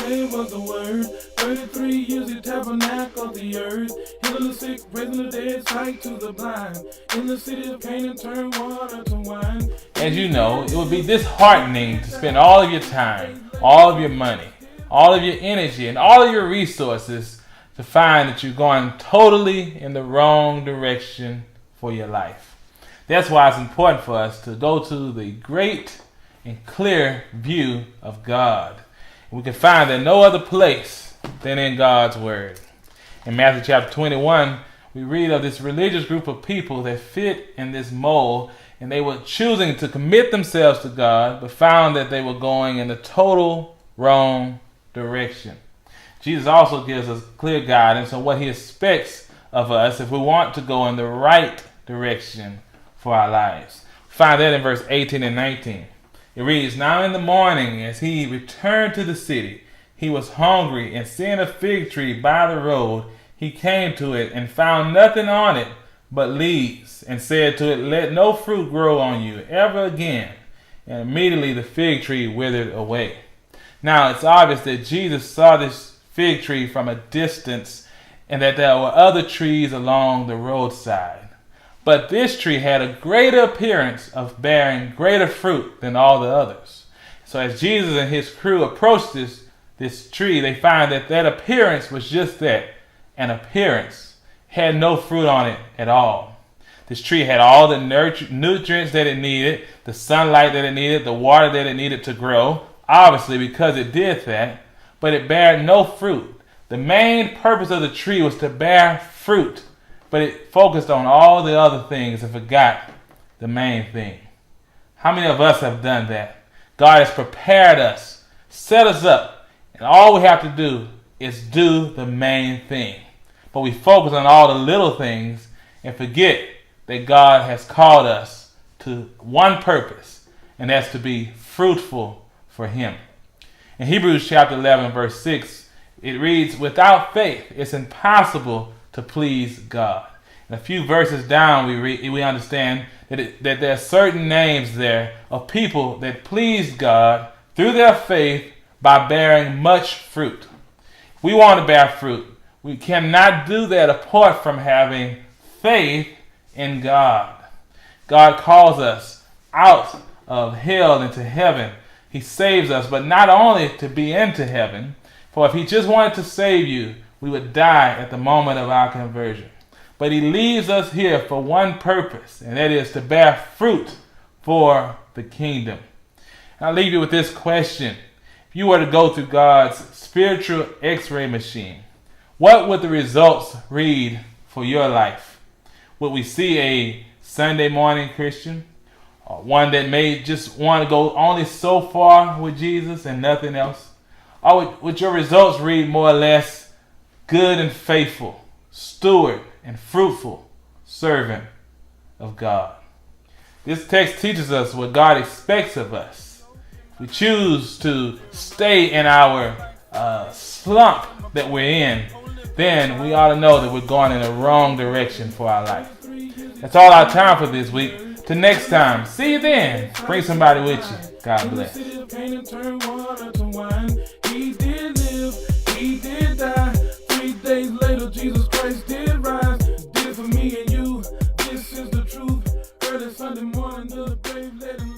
It was the word. 33 years he tabernacled the earth, healing the sick, raising the dead, sight to the blind. In the city of Canaan, turned water to wine. As you know, it would be disheartening to spend all of your time, all of your money, all of your energy, and all of your resources to find that you're going totally in the wrong direction for your life. That's why it's important for us to go to the great and clear view of God. We can find that no other place than in God's Word. In Matthew chapter 21, we read of this religious group of people that fit in this mold, and they were choosing to commit themselves to God, but found that they were going in the total wrong direction. Jesus also gives us clear guidance on what he expects of us if we want to go in the right direction for our lives. Find that in verse 18 and 19. It reads, "Now in the morning, as he returned to the city, he was hungry, and seeing a fig tree by the road, he came to it and found nothing on it but leaves, and said to it, 'Let no fruit grow on you ever again.' And immediately the fig tree withered away." Now it's obvious that Jesus saw this fig tree from a distance, and that there were other trees along the roadside. But this tree had a greater appearance of bearing greater fruit than all the others. So as Jesus and his crew approached this tree, they find that that appearance was just that, an appearance. Had no fruit on it at all. This tree had all the nutrients that it needed, the sunlight that it needed, the water that it needed to grow, obviously because it did that, but it bared no fruit. The main purpose of the tree was to bear fruit, but it focused on all the other things and forgot the main thing. How many of us have done that? God has prepared us, set us up, and all we have to do is do the main thing. But we focus on all the little things and forget that God has called us to one purpose, and that's to be fruitful for him. In Hebrews chapter 11, verse 6, it reads, "Without faith, it's impossible to please God." And a few verses down, we understand that there are certain names there of people that pleased God through their faith by bearing much fruit. We want to bear fruit. We cannot do that apart from having faith in God. God calls us out of hell into heaven. He saves us, but not only to be into heaven, for if he just wanted to save you, we would die at the moment of our conversion. But he leaves us here for one purpose, and that is to bear fruit for the kingdom. And I'll leave you with this question. If you were to go through God's spiritual x-ray machine, what would the results read for your life? Would we see a Sunday morning Christian? Or one that may just want to go only so far with Jesus and nothing else? Or would your results read more or less good and faithful, steward and fruitful servant of God? This text teaches us what God expects of us. If we choose to stay in our slump that we're in, then we ought to know that we're going in the wrong direction for our life. That's all our time for this week. Till next time, see you then. Bring somebody with you. God bless. He did live, he did die. 3 days later, Jesus Christ did rise. Did it for me and you. This is the truth. Early Sunday morning, the grave, let him